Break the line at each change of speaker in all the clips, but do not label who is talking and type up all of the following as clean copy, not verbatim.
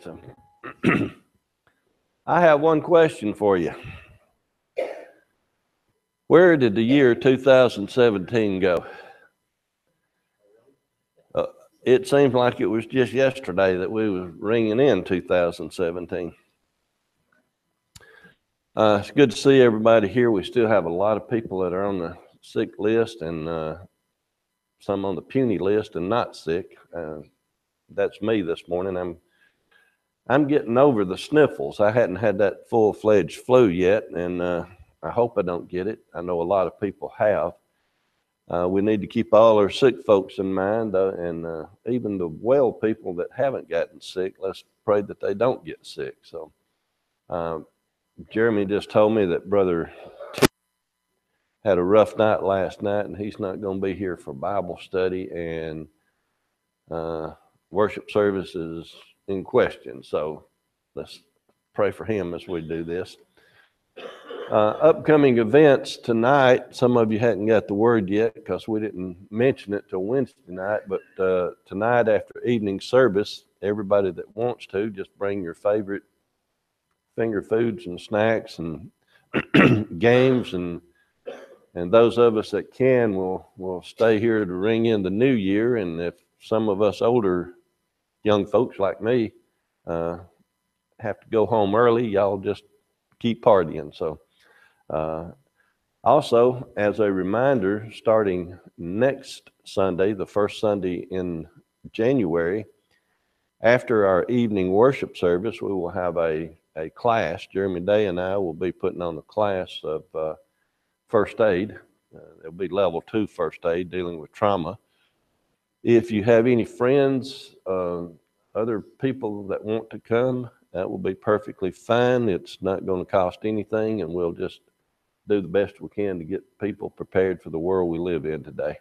So, I have one question for you. Where did the year 2017 go? It seems like it was just yesterday that we was ringing in 2017. It's good to see everybody here. We still have a lot of people that are on the sick list and some on the puny list and not sick. That's me this morning. I'm getting over the sniffles. I hadn't had that full-fledged flu yet, and I hope I don't get it. I know a lot of people have. We need to keep all our sick folks in mind, and even the well people that haven't gotten sick, let's pray that they don't get sick. So Jeremy just told me that Brother T had a rough night last night, and he's not going to be here for Bible study, and worship service is in question. So let's pray for him as we do this. Upcoming events tonight, some of you hadn't got the word yet because we didn't mention it till Wednesday night, but tonight after evening service, everybody that wants to, just bring your favorite finger foods and snacks and games, and those of us that can will stay here to ring in the new year. And if some of us older young folks like me have to go home early, y'all just keep partying. So also, as a reminder, starting next Sunday, the first Sunday in January, after our evening worship service, we will have a class. Jeremy Day and I will be putting on a class of first aid. It'll be level 2 first aid, dealing with trauma. If you have any friends, other people that want to come, that will be perfectly fine. It's not going to cost anything, and we'll just do the best we can to get people prepared for the world we live in today.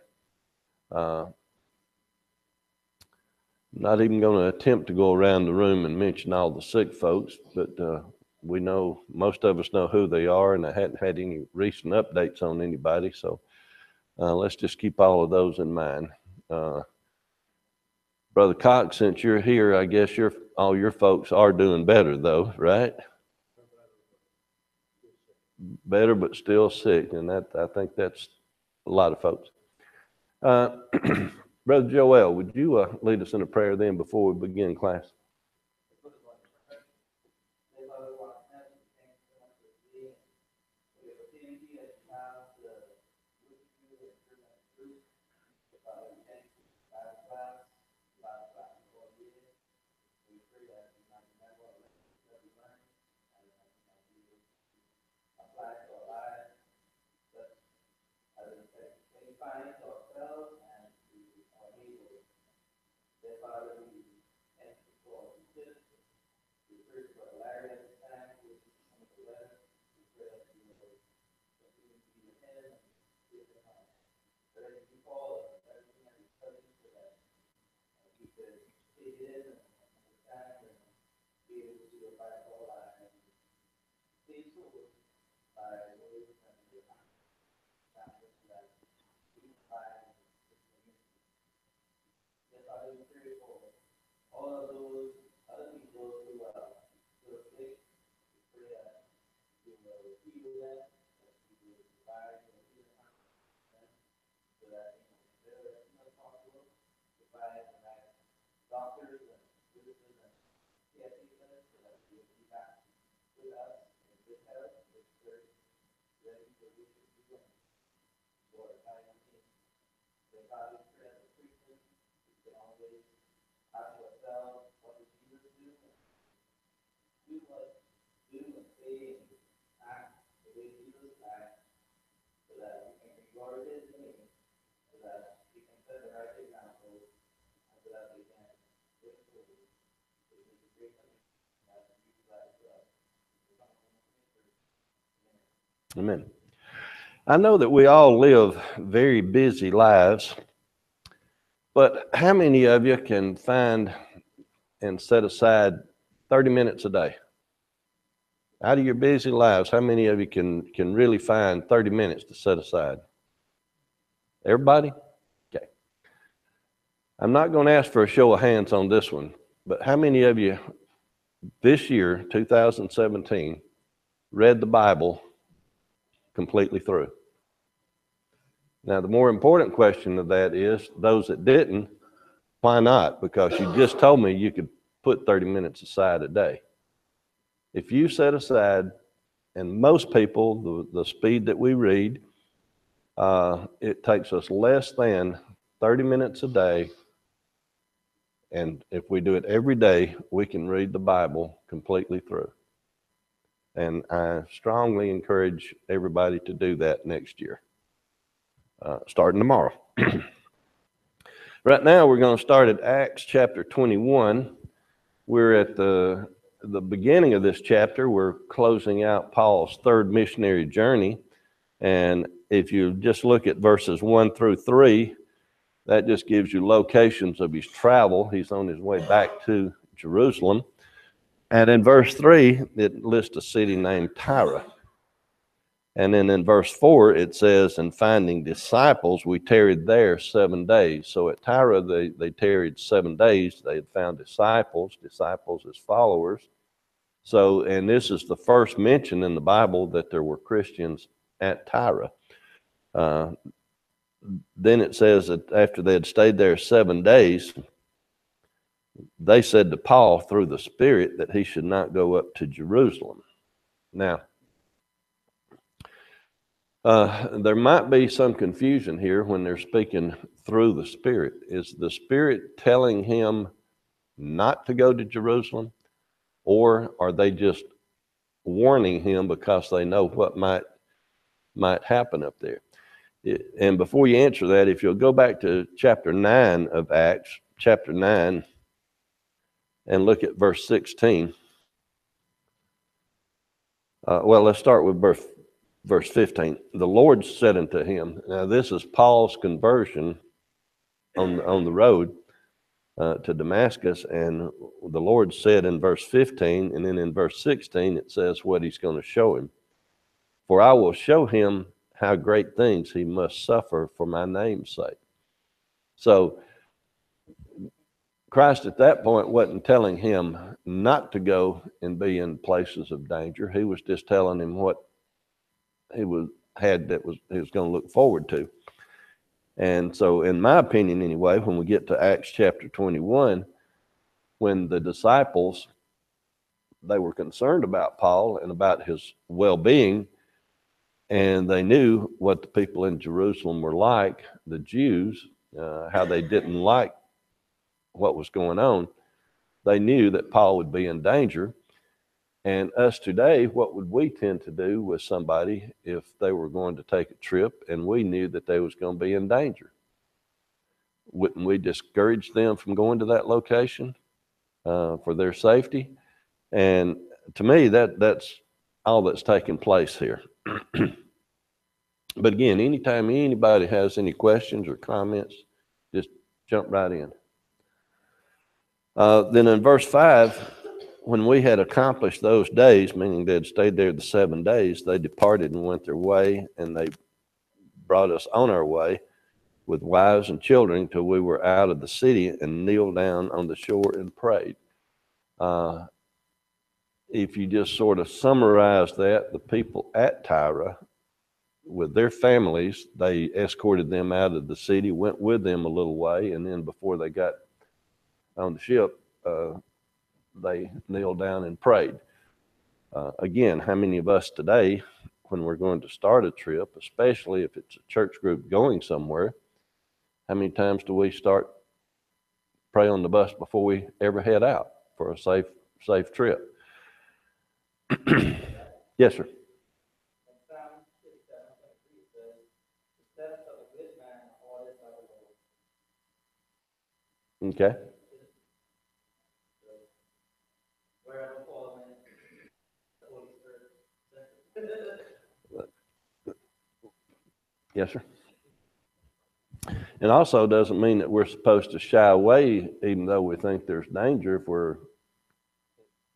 Not even going to attempt to go around the room and mention all the sick folks, but we know, most of us know who they are, and I hadn't had any recent updates on anybody, so let's just keep all of those in mind. Brother Cox, since you're here, I guess all your folks are doing better though, right? Better, but still sick, and I think that's a lot of folks. Brother Joel, would you lead us in a prayer then before we begin class? Amen. I know that we all live very busy lives, but how many of you can find and set aside 30 minutes a day? Out of your busy lives, how many of you can really find 30 minutes to set aside? Everybody? Okay. I'm not going to ask for a show of hands on this one, but how many of you this year, 2017, read the Bible completely through? Now, the more important question of that is, those that didn't, why not? Because you just told me you could put 30 minutes aside a day. If you set aside, and most people, the speed that we read, it takes us less than 30 minutes a day. And if we do it every day, we can read the Bible completely through. And I strongly encourage everybody to do that next year, starting tomorrow. Right now, we're going to start at Acts chapter 21. We're at the beginning of this chapter. We're closing out Paul's third missionary journey. And if you just look at verses 1 through 3, that just gives you locations of his travel. He's on his way back to Jerusalem. And in verse 3, it lists a city named Tyre. And then in verse 4, it says, "And finding disciples, we tarried there 7 days." So at Tyre, they tarried 7 days. They had found disciples as followers. So, and this is the first mention in the Bible that there were Christians at Tyre. Then it says that after they had stayed there 7 days, they said to Paul through the Spirit that he should not go up to Jerusalem. Now, there might be some confusion here when they're speaking through the Spirit. Is the Spirit telling him not to go to Jerusalem, or are they just warning him because they know what might happen up there? And before you answer that, if you'll go back to chapter 9 of Acts, chapter 9, and look at verse 16. Well, let's start with verse 15. "The Lord said unto him," now this is Paul's conversion on the road to Damascus, and the Lord said in verse 15, and then in verse 16 it says what he's going to show him. "For I will show him how great things he must suffer for my name's sake." So Christ at that point wasn't telling him not to go and be in places of danger. He was just telling him what he was going to look forward to. And so, in my opinion anyway, when we get to Acts chapter 21, when the disciples, they were concerned about Paul and about his well-being, and they knew what the people in Jerusalem were like, the Jews, how they didn't like what was going on. They knew that Paul would be in danger. And us today, what would we tend to do with somebody if they were going to take a trip and we knew that they was going to be in danger? Wouldn't we discourage them from going to that location for their safety? And to me, that's all that's taking place here. But again, anytime anybody has any questions or comments, just jump right in. Then in verse 5, when we had accomplished those days, meaning they had stayed there the 7 days, they departed and went their way, and they brought us on our way with wives and children till we were out of the city and kneeled down on the shore and prayed. If you just sort of summarize that, the people at Tyre, with their families, they escorted them out of the city, went with them a little way, and then before they got on the ship, they kneeled down and prayed. Again, how many of us today, when we're going to start a trip, especially if it's a church group going somewhere, how many times do we start pray on the bus before we ever head out for a safe trip? Yes, sir. Okay. Yes, sir. It also doesn't mean that we're supposed to shy away, even though we think there's danger, if we're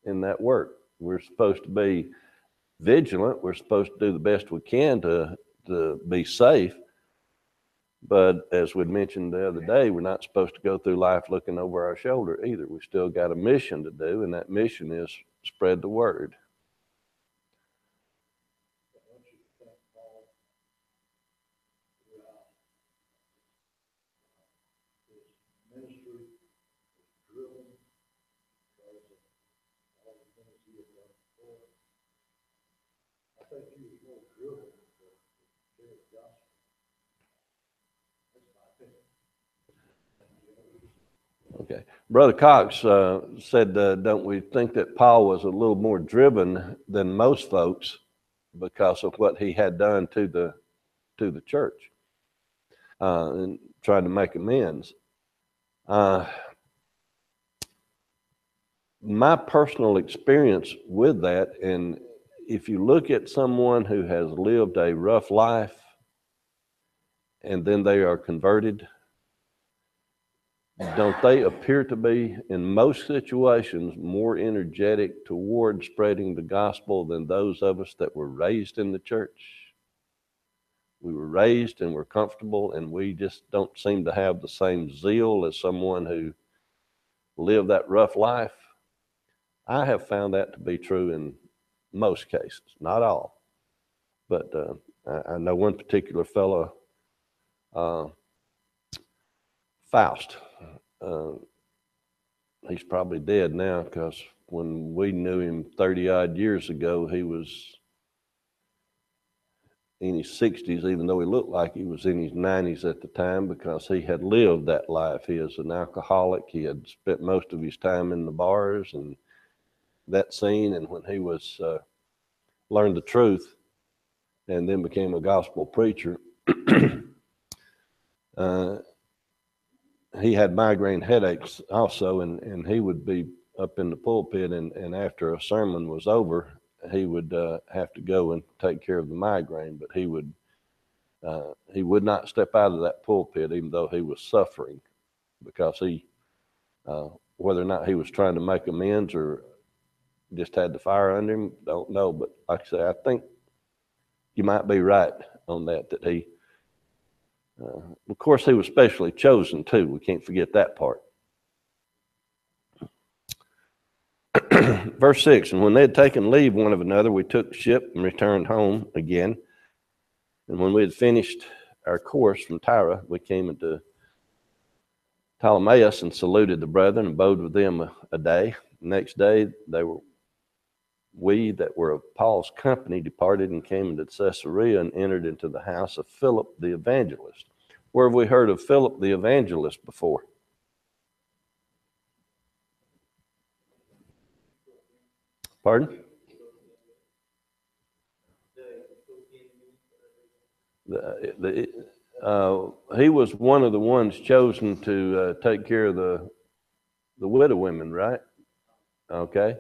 in that work. We're supposed to be vigilant. We're supposed to do the best we can to be safe. But as we mentioned the other day, we're not supposed to go through life looking over our shoulder either. We still got a mission to do, and that mission is spread the word. Okay. Brother Cox said, don't we think that Paul was a little more driven than most folks because of what he had done to the church and trying to make amends? My personal experience with that, and if you look at someone who has lived a rough life and then they are converted, don't they appear to be, in most situations, more energetic toward spreading the gospel than those of us that were raised in the church? We were raised and we're comfortable, and we just don't seem to have the same zeal as someone who lived that rough life. I have found that to be true in most cases, not all. But I know one particular fellow, Faust. He's probably dead now, because when we knew him 30 odd years ago, he was in his 60s, even though he looked like he was in his 90s at the time, because he had lived that life. He is an alcoholic. He had spent most of his time in the bars and that scene. And when he was learned the truth and then became a gospel preacher, he had migraine headaches also, and he would be up in the pulpit, and after a sermon was over, he would have to go and take care of the migraine, but he would not step out of that pulpit even though he was suffering, because he, whether or not he was trying to make amends or just had the fire under him, don't know. But like I say, I think you might be right on that he, of course, he was specially chosen too. We can't forget that part. Verse 6, and when they had taken leave one of another, we took ship and returned home again. And when we had finished our course from Tyre, we came into Ptolemais and saluted the brethren and abode with them a day. The next day, we that were of Paul's company departed and came into Caesarea and entered into the house of Philip the evangelist. Where have we heard of Philip the evangelist before? Pardon? He was one of the ones chosen to take care of the widow women, right? Okay.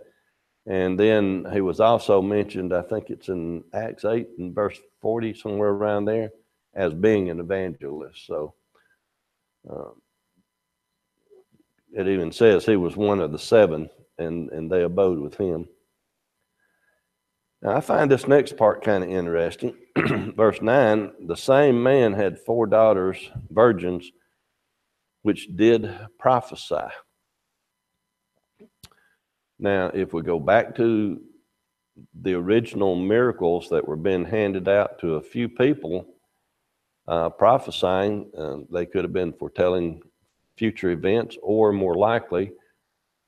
And then he was also mentioned, I think it's in Acts 8 and verse 40, somewhere around there, as being an evangelist. So it even says he was one of the 7, and they abode with him. Now, I find this next part kind of interesting. Verse 9, the same man had 4 daughters, virgins, which did prophesy. Now, if we go back to the original miracles that were being handed out to a few people, prophesying, they could have been foretelling future events, or more likely,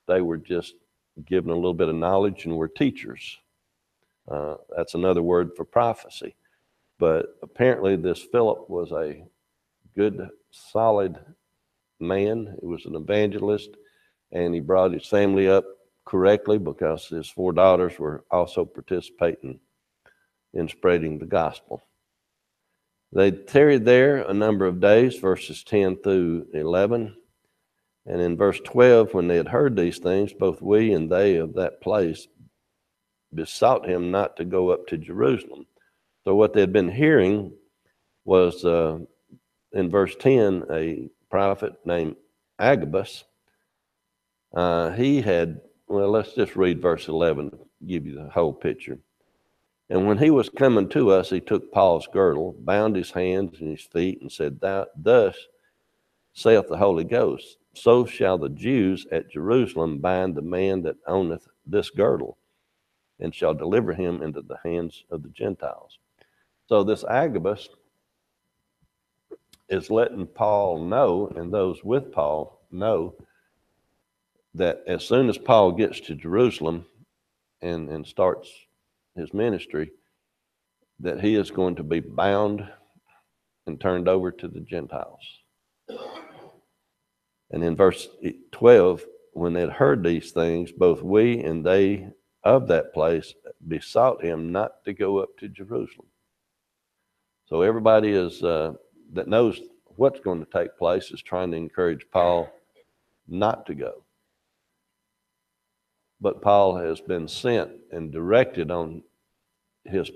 they were just given a little bit of knowledge and were teachers. That's another word for prophecy. But apparently this Philip was a good, solid man. He was an evangelist, and he brought his family up correctly because his 4 daughters were also participating in spreading the gospel. They tarried there a number of days, verses 10 through 11. And in verse 12, when they had heard these things, both we and they of that place besought him not to go up to Jerusalem. So what they had been hearing was, in verse 10, a prophet named Agabus. He had, well, let's just read verse 11 to give you the whole picture. And when he was coming to us, he took Paul's girdle, bound his hands and his feet, and said, Thus saith the Holy Ghost, so shall the Jews at Jerusalem bind the man that owneth this girdle, and shall deliver him into the hands of the Gentiles. So this Agabus is letting Paul know, and those with Paul know, that as soon as Paul gets to Jerusalem and starts his ministry, that he is going to be bound and turned over to the Gentiles. And in verse 12, when they had heard these things, both we and they of that place besought him not to go up to Jerusalem. So everybody is that knows what's going to take place is trying to encourage Paul not to go. But Paul has been sent and directed on his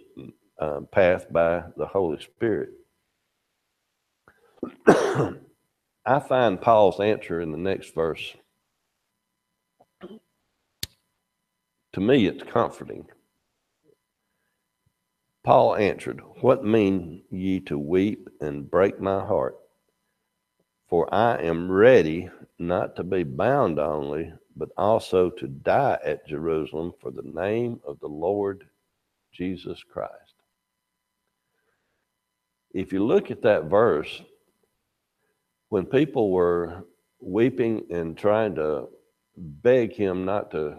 path by the Holy Spirit. I find Paul's answer in the next verse. To me, it's comforting. Paul answered, What mean ye to weep and break my heart? For I am ready not to be bound only, but also to die at Jerusalem for the name of the Lord Jesus Christ. If you look at that verse, when people were weeping and trying to beg him not to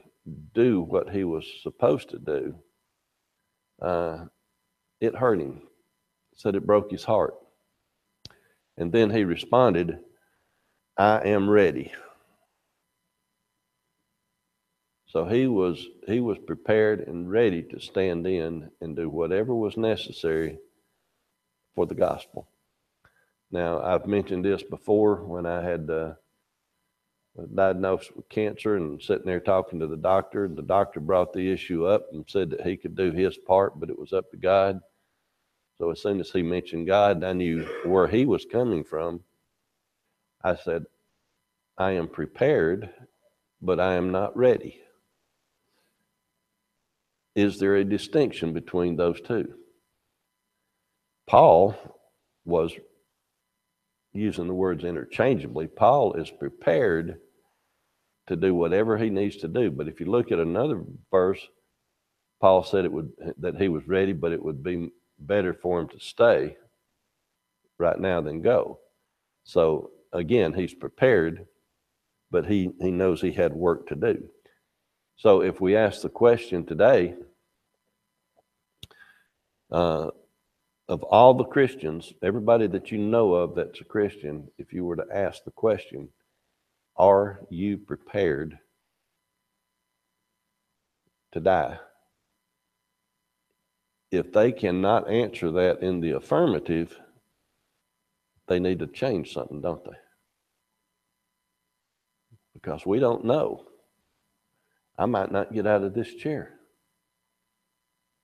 do what he was supposed to do, it hurt him. Said it broke his heart. And then he responded, I am ready. So he was prepared and ready to stand in and do whatever was necessary for the gospel. Now, I've mentioned this before when I had diagnosed with cancer and sitting there talking to the doctor. The doctor brought the issue up and said that he could do his part, but it was up to God. So as soon as he mentioned God, I knew where he was coming from. I said, I am prepared, but I am not ready. Is there a distinction between those two? Paul was using the words interchangeably. Paul is prepared to do whatever he needs to do. But if you look at another verse, Paul said that he was ready, but it would be better for him to stay right now than go. So again, he's prepared, but he knows he had work to do. So if we ask the question today, of all the Christians, everybody that you know of that's a Christian, if you were to ask the question, are you prepared to die? If they cannot answer that in the affirmative, they need to change something, don't they? Because we don't know. I might not get out of this chair.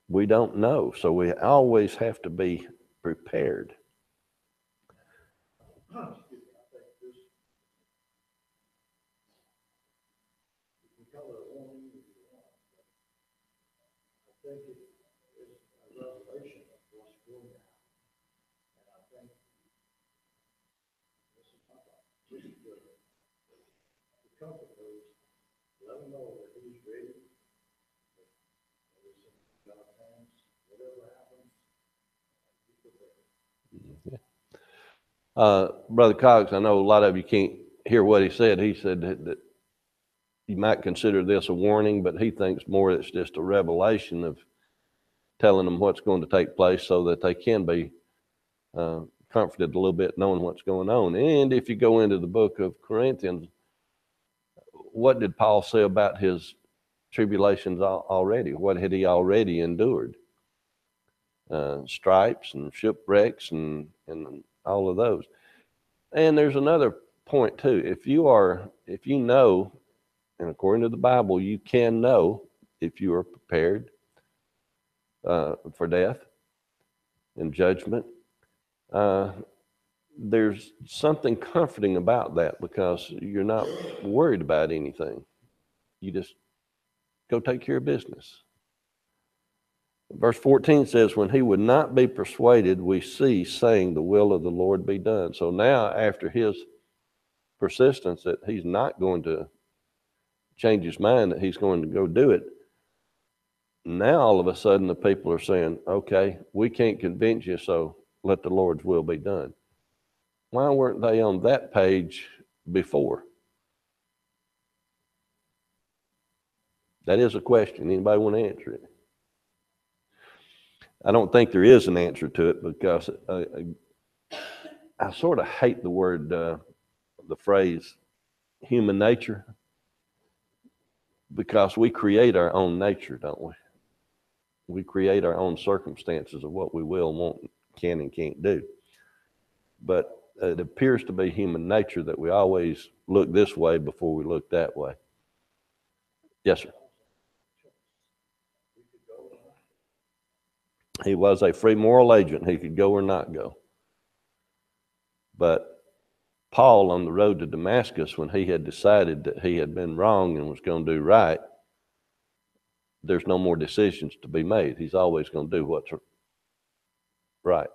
We don't know. So we always have to be prepared. Brother Cox, I know a lot of you can't hear what he said. He said that you might consider this a warning, but he thinks more it's just a revelation of telling them what's going to take place so that they can be comforted a little bit knowing what's going on. And if you go into the book of Corinthians, what did Paul say about his tribulations already? What had he already endured? Stripes and shipwrecks and all of those. And there's another point too. If you know, and according to the Bible, you can know if you are prepared for death and judgment. There's something comforting about that because you're not worried about anything. You just go take care of business. Verse 14 says, when he would not be persuaded, we cease, saying, the will of the Lord be done. So now, after his persistence that he's not going to change his mind, that he's going to go do it, now all of a sudden the people are saying, okay, we can't convince you, so let the Lord's will be done. Why weren't they on that page before? That is a question. Anybody want to answer it? I don't think there is an answer to it, because I sort of hate the word, the phrase human nature, because we create our own nature, don't we? We create our own circumstances of what we will, won't, can, and can't do. But it appears to be human nature that we always look this way before we look that way. Yes, sir. He was a free moral agent. He could go or not go. But Paul, on the road to Damascus, when he had decided that he had been wrong and was going to do right, there's no more decisions to be made. He's always going to do what's right.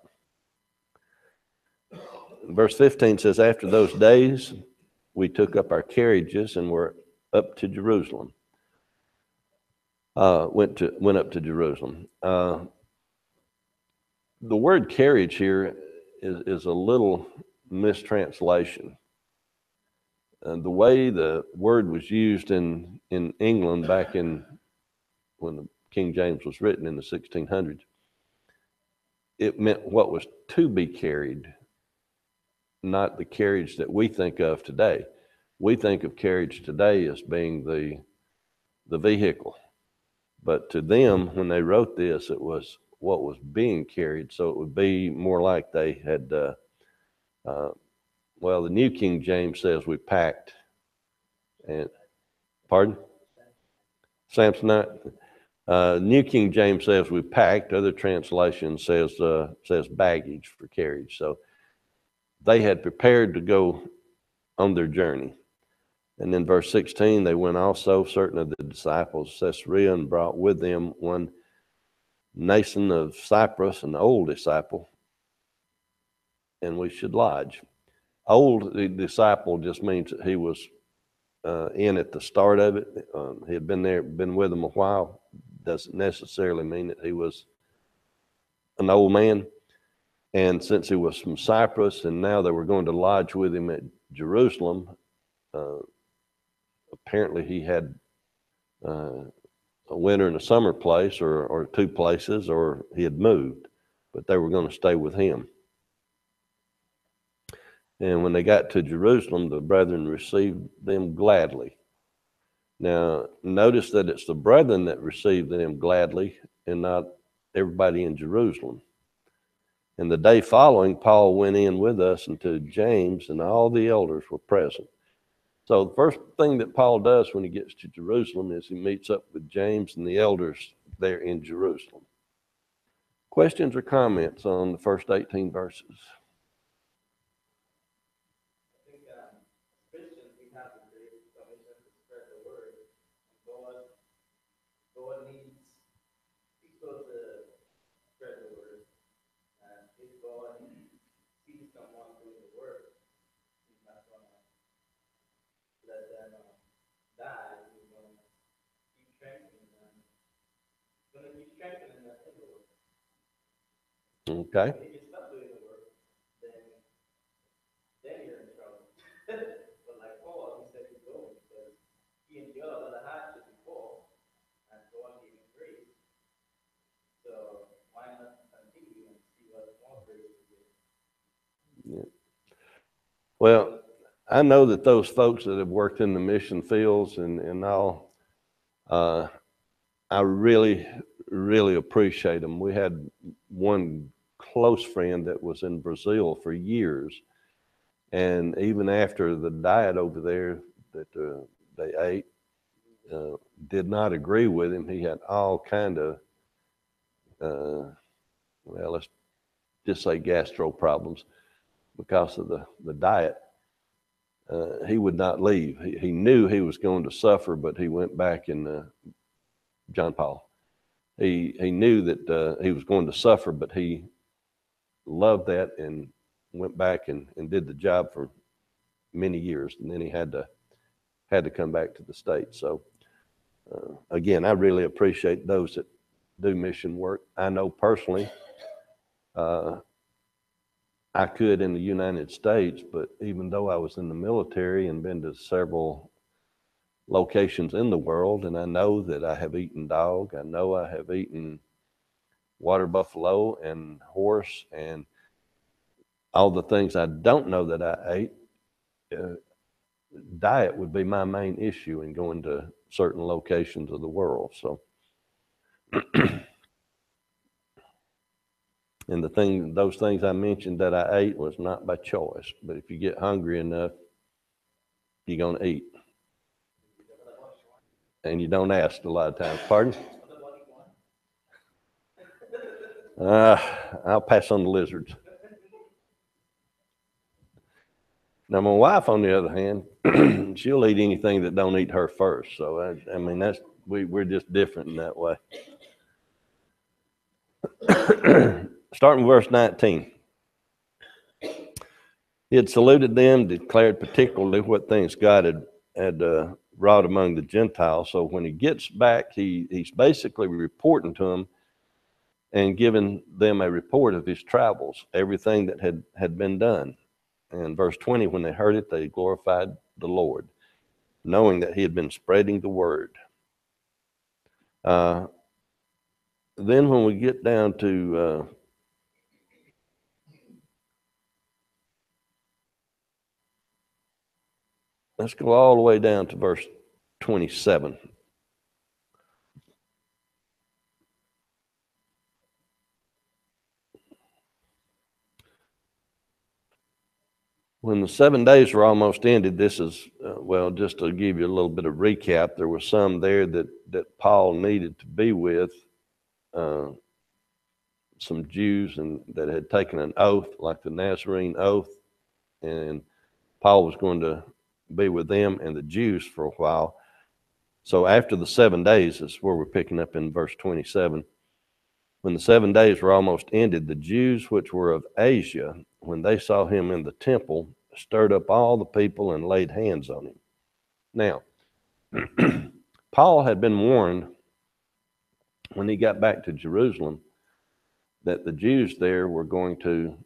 Verse 15 says, after those days, we took up our carriages and were up to Jerusalem. Went up to Jerusalem. The word carriage here is a little mistranslation. The way the word was used in England back in when the King James was written in the 1600s, it meant what was to be carried, not the carriage that we think of today. We think of carriage today as being the vehicle. But to them, when they wrote this, it was what was being carried. So it would be more like they had, well, the New King James says we packed. And pardon? Samsonite. New King James says we packed. Other translation says baggage for carriage. So they had prepared to go on their journey. And then verse 16, they went also, certain of the disciples, Caesarea, and brought with them one Nason of Cyprus, an old disciple, and we should lodge. Old disciple just means that he was in at the start of it. He had been with them a while. Doesn't necessarily mean that he was an old man. And since he was from Cyprus, and now they were going to lodge with him at Jerusalem, apparently he had a winter and a summer place, or two places, or he had moved, but they were going to stay with him. And when they got to Jerusalem, the brethren received them gladly. Now, notice that it's the brethren that received them gladly and not everybody in Jerusalem. And the day following, Paul went in with us into James, and all the elders were present. So the first thing that Paul does when he gets to Jerusalem is he meets up with James and the elders there in Jerusalem. Questions or comments on the first 18 verses? Okay. Yeah. Well, I know that those folks that have worked in the mission fields and all, I really, really appreciate them. We had one close friend that was in Brazil for years, and even after the diet over there that they ate did not agree with him. He had all kind of, well, let's just say gastro problems because of the diet. He would not leave. He knew he was going to suffer, but he went back and John Paul. he knew that he was going to suffer, but he loved that and went back and did the job for many years, and then he had to come back to the States. So again, I really appreciate those that do mission work. I know personally, I could in the United States, but even though I was in the military and been to several locations in the world, and I know that I have eaten dog, I know I have eaten water buffalo and horse and all the things I don't know that I ate. Diet would be my main issue in going to certain locations of the world. So, and those things I mentioned that I ate was not by choice, but if you get hungry enough, you're going to eat. And you don't ask a lot of times. Pardon? I'll pass on the lizards. Now, my wife, on the other hand, she'll eat anything that don't eat her first. So, I mean, we're just different in that way. Starting with verse 19. He had saluted them, declared particularly what things God had wrought among the Gentiles. So when he gets back, he's basically reporting to them and giving them a report of his travels, everything that had been done. And verse 20, when they heard it, they glorified the Lord, knowing that he had been spreading the word. Then when we get down to let's go all the way down to verse 27. When the 7 days were almost ended, this is, well, just to give you a little bit of recap, there were some there that Paul needed to be with, some Jews and that had taken an oath, like the Nazarene oath, and Paul was going to be with them and the Jews for a while. So after the 7 days, is where we're picking up in verse 27. When the 7 days were almost ended, the Jews which were of Asia, when they saw him in the temple, stirred up all the people and laid hands on him. Now, Paul had been warned when he got back to Jerusalem that the Jews there were going to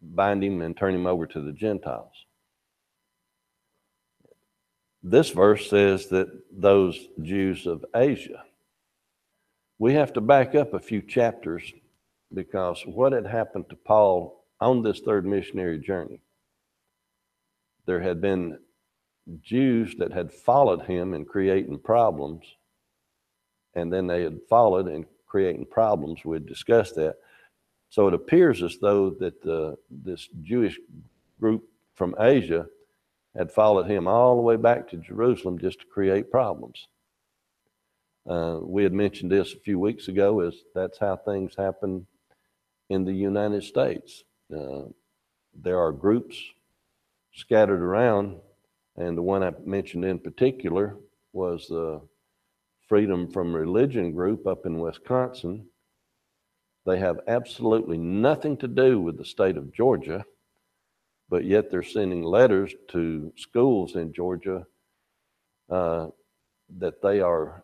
bind him and turn him over to the Gentiles. This verse says that those Jews of Asia. We have to back up a few chapters because what had happened to Paul on this third missionary journey, there had been Jews that had followed him in creating problems, and then they had followed in creating problems. We'd discussed that. So it appears as though that this Jewish group from Asia had followed him all the way back to Jerusalem just to create problems. We had mentioned this a few weeks ago, as that's how things happen in the United States. There are groups scattered around, and the one I mentioned in particular was the Freedom from Religion group up in Wisconsin. They have absolutely nothing to do with the state of Georgia, but yet they're sending letters to schools in Georgia that they are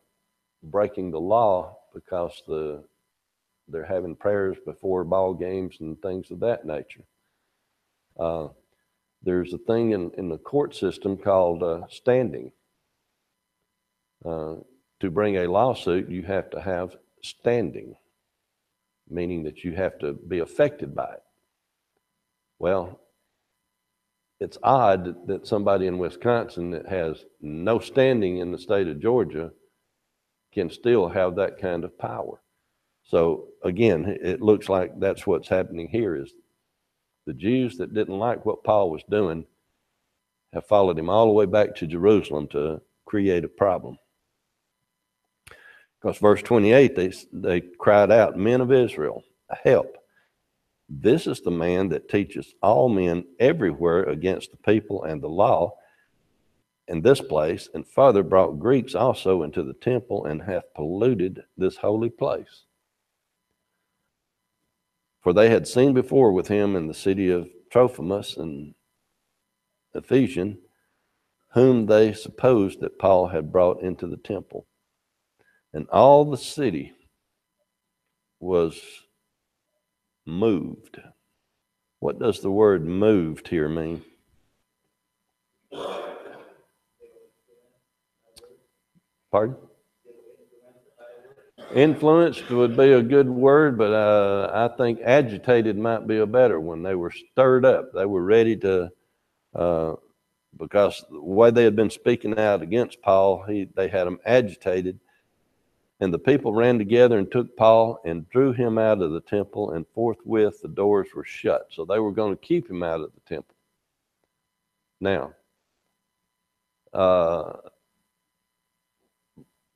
breaking the law because they're having prayers before ball games and things of that nature. There's a thing in the court system called standing. To bring a lawsuit, you have to have standing, meaning that you have to be affected by it. Well, it's odd that somebody in Wisconsin that has no standing in the state of Georgia can still have that kind of power. So again, it looks like that's what's happening here, is the Jews that didn't like what Paul was doing have followed him all the way back to Jerusalem to create a problem. Because verse 28, they cried out, "Men of Israel, help. This is the man that teaches all men everywhere against the people and the law, in this place, and further brought Greeks also into the temple, and hath polluted this holy place. For they had seen before with him in the city of Trophimus and Ephesian, whom they supposed that Paul had brought into the temple. And all the city was moved. What does the word moved here mean? Pardon? Influenced would be a good word, but I think agitated might be a better one. They were stirred up. They were ready to, because the way they had been speaking out against Paul, they had him agitated. And the people ran together and took Paul and drew him out of the temple, and forthwith the doors were shut. So they were going to keep him out of the temple. Now,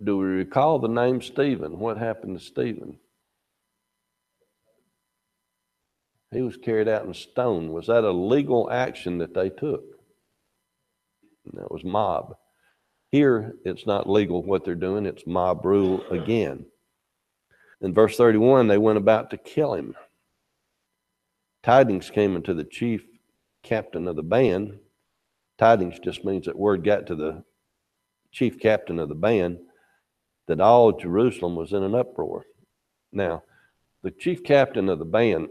do we recall the name Stephen? What happened to Stephen? He was carried out and stoned. Was that a legal action that they took? That was mob. Here, it's not legal what they're doing. It's mob rule again. In verse 31, they went about to kill him. Tidings came unto the chief captain of the band. Tidings just means that word got to the chief captain of the band that all Jerusalem was in an uproar. Now, the chief captain of the band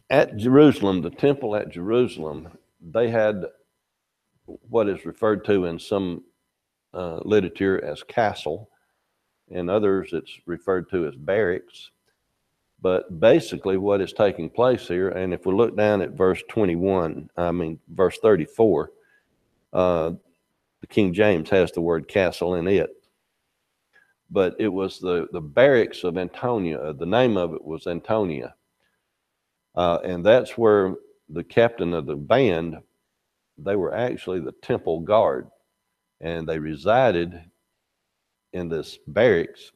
at Jerusalem, the temple at Jerusalem, they had what is referred to in some literature as castle. In others, it's referred to as barracks. But basically what is taking place here, and if we look down at verse 34, the King James has the word castle in it. But it was the barracks of Antonia. The name of it was Antonia. And that's where the captain of the band, they were actually the temple guard. And they resided in this barracks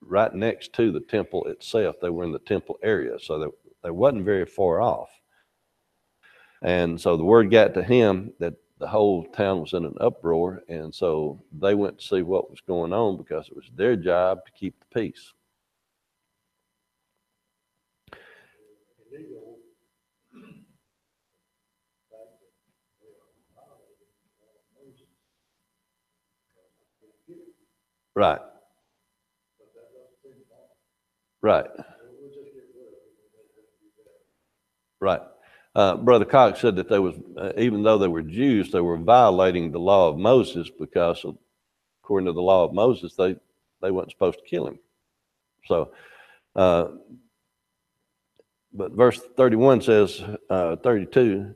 right next to the temple itself. They were in the temple area, so they wasn't very far off. And so the word got to him that the whole town was in an uproar, and so they went to see what was going on because it was their job to keep the peace. Right. Right. Right. Brother Cox said that they was, even though they were Jews, they were violating the law of Moses because, according to the law of Moses, they weren't supposed to kill him. So, but verse 31 says, 32,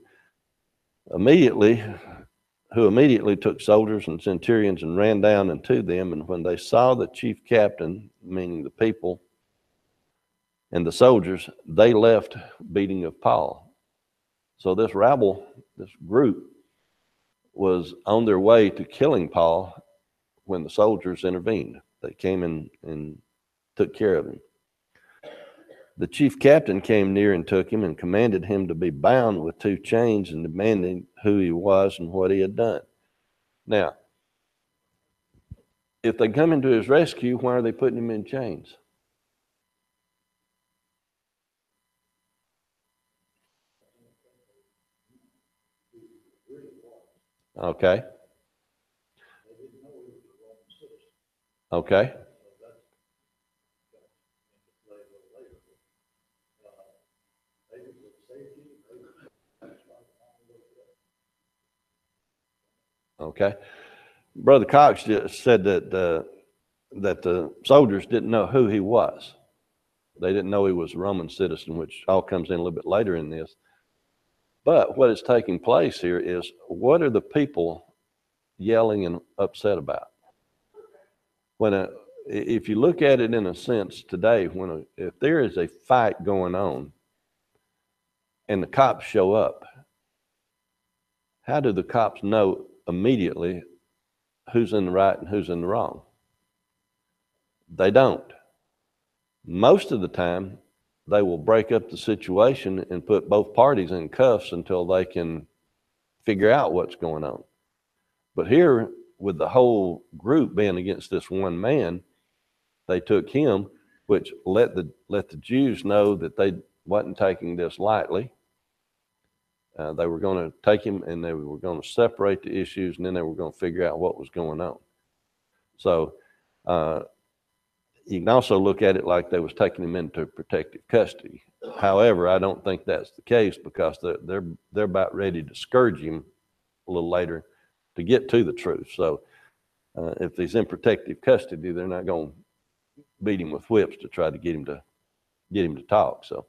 who immediately took soldiers and centurions and ran down unto them. And when they saw the chief captain, meaning the people, and the soldiers, they left beating of Paul. So this rabble, this group, was on their way to killing Paul when the soldiers intervened. They came in and took care of him. The chief captain came near and took him and commanded him to be bound with 2 chains and demanding who he was and what he had done. Now, if they come into his rescue, why are they putting him in chains? Okay. Okay. Okay. Brother Cox just said that the soldiers didn't know who he was. They didn't know he was a Roman citizen, which all comes in a little bit later in this. But what is taking place here is, what are the people yelling and upset about? If you look at it in a sense today, if there is a fight going on and the cops show up, how do the cops know immediately who's in the right and who's in the wrong? They don't. Most of the time, they will break up the situation and put both parties in cuffs until they can figure out what's going on. But here, with the whole group being against this one man, they took him, which let the Jews know that they wasn't taking this lightly. They were going to take him and they were going to separate the issues, and then they were going to figure out what was going on. So you can also look at it like they was taking him into protective custody. However, I don't think that's the case, because they're about ready to scourge him a little later to get to the truth. So if he's in protective custody, they're not going to beat him with whips to try to get him to talk. So.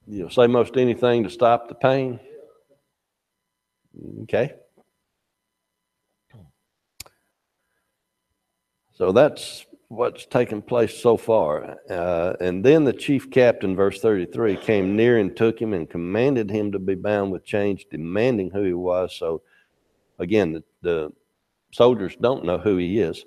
You'll say most anything to stop the pain. Okay. So that's what's taken place so far. And then the chief captain, verse 33, came near and took him and commanded him to be bound with chains, demanding who he was. So again, the soldiers don't know who he is.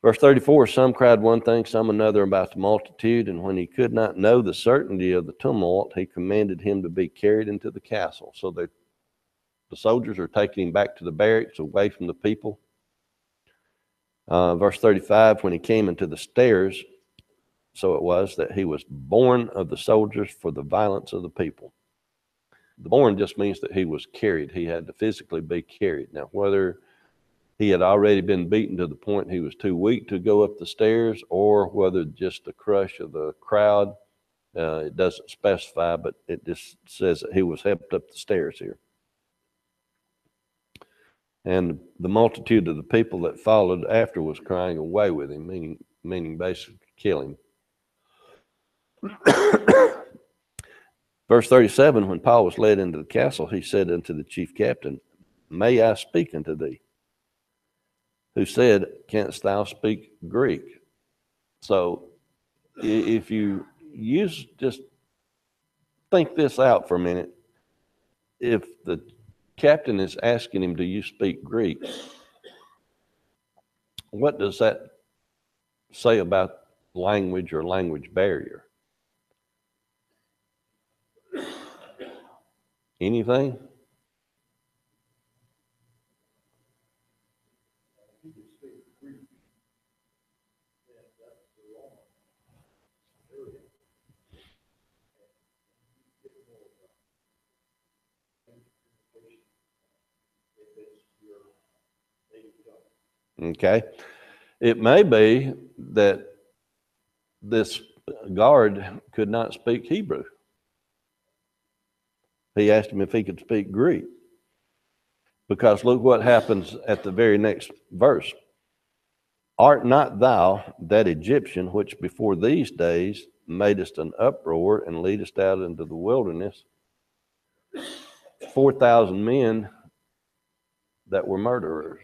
Verse 34, some cried one thing, some another about the multitude, and when he could not know the certainty of the tumult, he commanded him to be carried into the castle. So the soldiers are taking him back to the barracks, away from the people. Verse 35, when he came into the stairs, so it was that he was borne of the soldiers for the violence of the people. The borne just means that he was carried. He had to physically be carried. Now, whether he had already been beaten to the point he was too weak to go up the stairs, or whether just the crush of the crowd, it doesn't specify, but it just says that he was helped up the stairs here. And the multitude of the people that followed after was crying, away with him, meaning basically kill him. Verse 37, when Paul was led into the castle, he said unto the chief captain, may I speak unto thee? Who said, canst thou speak Greek? So if you just think this out for a minute. If the captain is asking him, do you speak Greek? What does that say about language or language barrier? Anything? Okay. It may be that this guard could not speak Hebrew. He asked him if he could speak Greek. Because look what happens at the very next verse. Art not thou that Egyptian which before these days madest an uproar and leadest out into the wilderness 4,000 men that were murderers?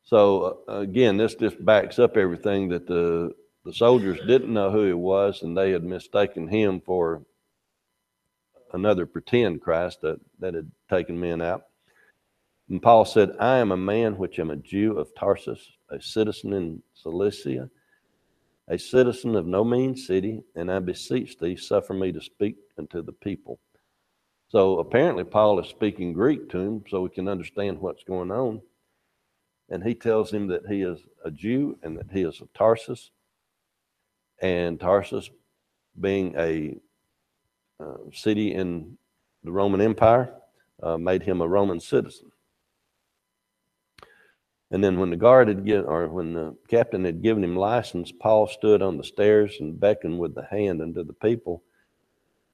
So again, this just backs up everything that the soldiers didn't know who he was, and they had mistaken him for another pretend Christ that had taken men out. And Paul said, I am a man which am a Jew of Tarsus, a citizen in Cilicia, a citizen of no mean city, and I beseech thee, suffer me to speak unto the people. So apparently Paul is speaking Greek to him so we can understand what's going on. And he tells him that he is a Jew and that he is of Tarsus. And Tarsus, being a city in the Roman Empire, made him a Roman citizen. And then when the captain had given him license, Paul stood on the stairs and beckoned with the hand unto the people.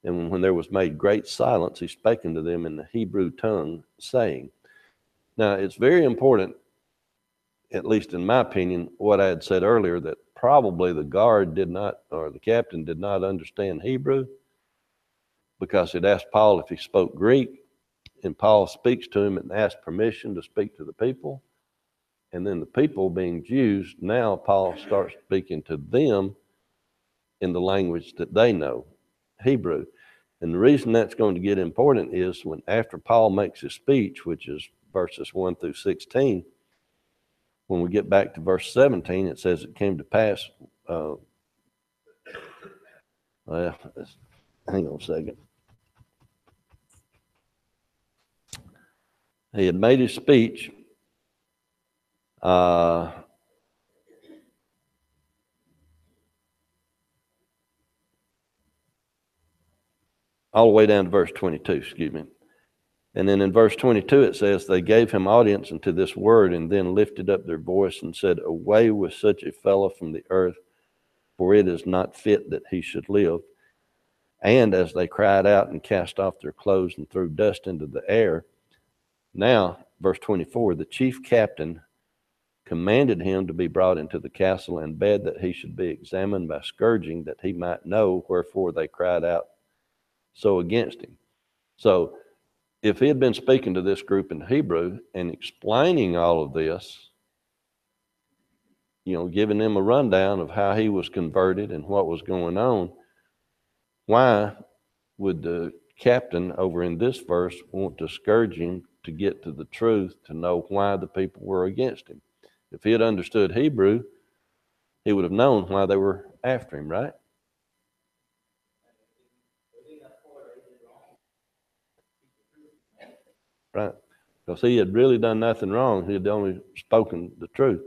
And when there was made great silence, he spake unto them in the Hebrew tongue, saying. Now, it's very important, at least in my opinion, what I had said earlier, that probably the guard did not, or the captain did not understand Hebrew, because he'd asked Paul if he spoke Greek, and Paul speaks to him and asks permission to speak to the people. And then the people being Jews, now Paul starts speaking to them in the language that they know, Hebrew. And the reason that's going to get important is when after Paul makes his speech, which is verses 1 through 16, when we get back to verse 17, it says it came to pass. Well, hang on a second. He had made his speech. All the way down to verse 22, excuse me. And then in verse 22, it says, they gave him audience unto this word, and then lifted up their voice and said, away with such a fellow from the earth, for it is not fit that he should live. And as they cried out and cast off their clothes and threw dust into the air, now, verse 24, the chief captain commanded him to be brought into the castle and bade that he should be examined by scourging, that he might know wherefore they cried out so against him. So if he had been speaking to this group in Hebrew and explaining all of this, giving them a rundown of how he was converted and what was going on, why would the captain over in this verse want to scourge him to get to the truth, to know why the people were against him? If he had understood Hebrew, he would have known why they were after him, right? Right. Because he had really done nothing wrong. He had only spoken the truth.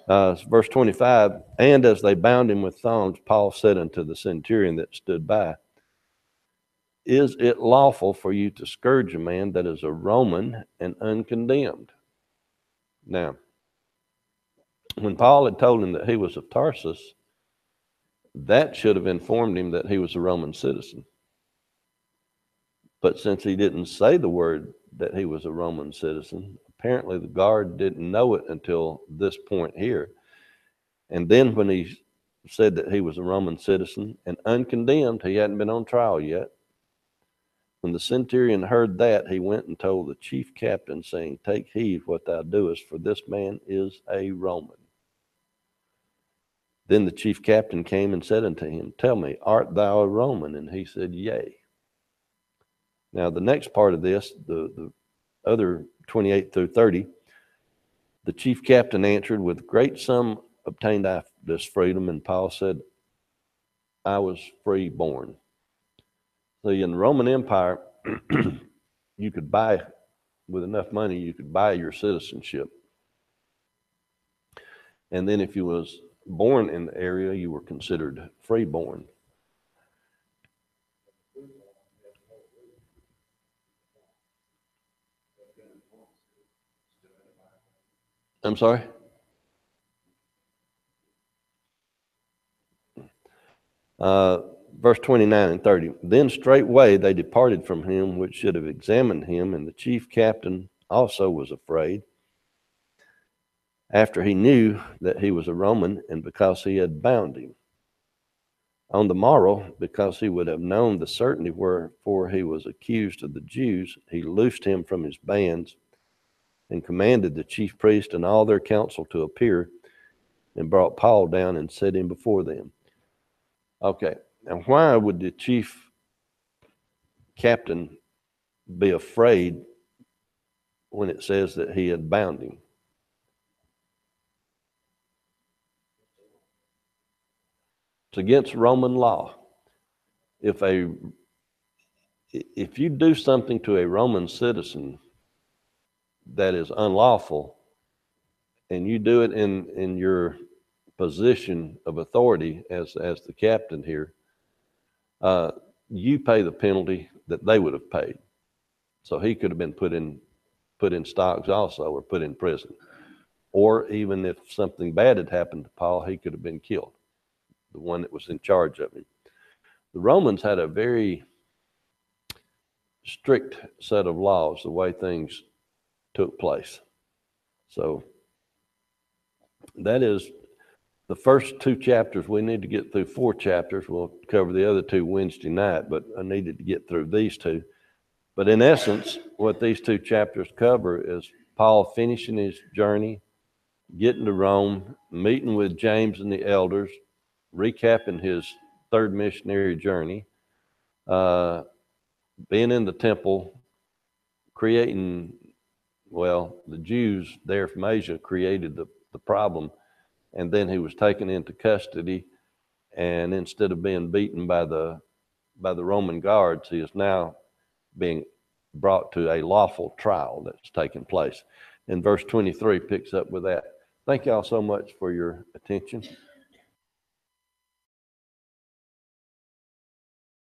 Verse 25, and as they bound him with thongs, Paul said unto the centurion that stood by, is it lawful for you to scourge a man that is a Roman and uncondemned? Now, when Paul had told him that he was of Tarsus, that should have informed him that he was a Roman citizen. But since he didn't say the word that he was a Roman citizen, apparently the guard didn't know it until this point here. And then when he said that he was a Roman citizen and uncondemned, he hadn't been on trial yet. When the centurion heard that, he went and told the chief captain, saying, take heed what thou doest, for this man is a Roman. Then the chief captain came and said unto him, tell me, art thou a Roman? And he said, yea. Now, the next part of this, the other 28 through 30, the chief captain answered, with great sum obtained I this freedom. And Paul said, I was free born. See, in the Roman Empire, you could buy, with enough money, you could buy your citizenship. And then if you was born in the area, you were considered freeborn. I'm sorry? Verse 29 and 30. Then straightway they departed from him which should have examined him, and the chief captain also was afraid, after he knew that he was a Roman, and because he had bound him. On the morrow, because he would have known the certainty wherefore he was accused of the Jews, he loosed him from his bands and commanded the chief priest and all their council to appear, and brought Paul down and set him before them. Okay, now why would the chief captain be afraid when it says that he had bound him? It's against Roman law. If you do something to a Roman citizen that is unlawful, and you do it in your position of authority as the captain here, you pay the penalty that they would have paid. So he could have been put in stocks also, or put in prison. Or even if something bad had happened to Paul, he could have been killed, the one that was in charge of him. The Romans had a very strict set of laws, the way things took place. So that is the first 2 chapters. We need to get through 4 chapters. We'll cover the other 2 Wednesday night, but I needed to get through these 2. But in essence, what these 2 chapters cover is Paul finishing his journey, getting to Rome, meeting with James and the elders, recapping his third missionary journey, being in the temple, creating, well, the Jews there from Asia created the problem, and then he was taken into custody, and instead of being beaten by the Roman guards, he is now being brought to a lawful trial that's taking place. And verse 23 picks up with that. Thank y'all so much for your attention.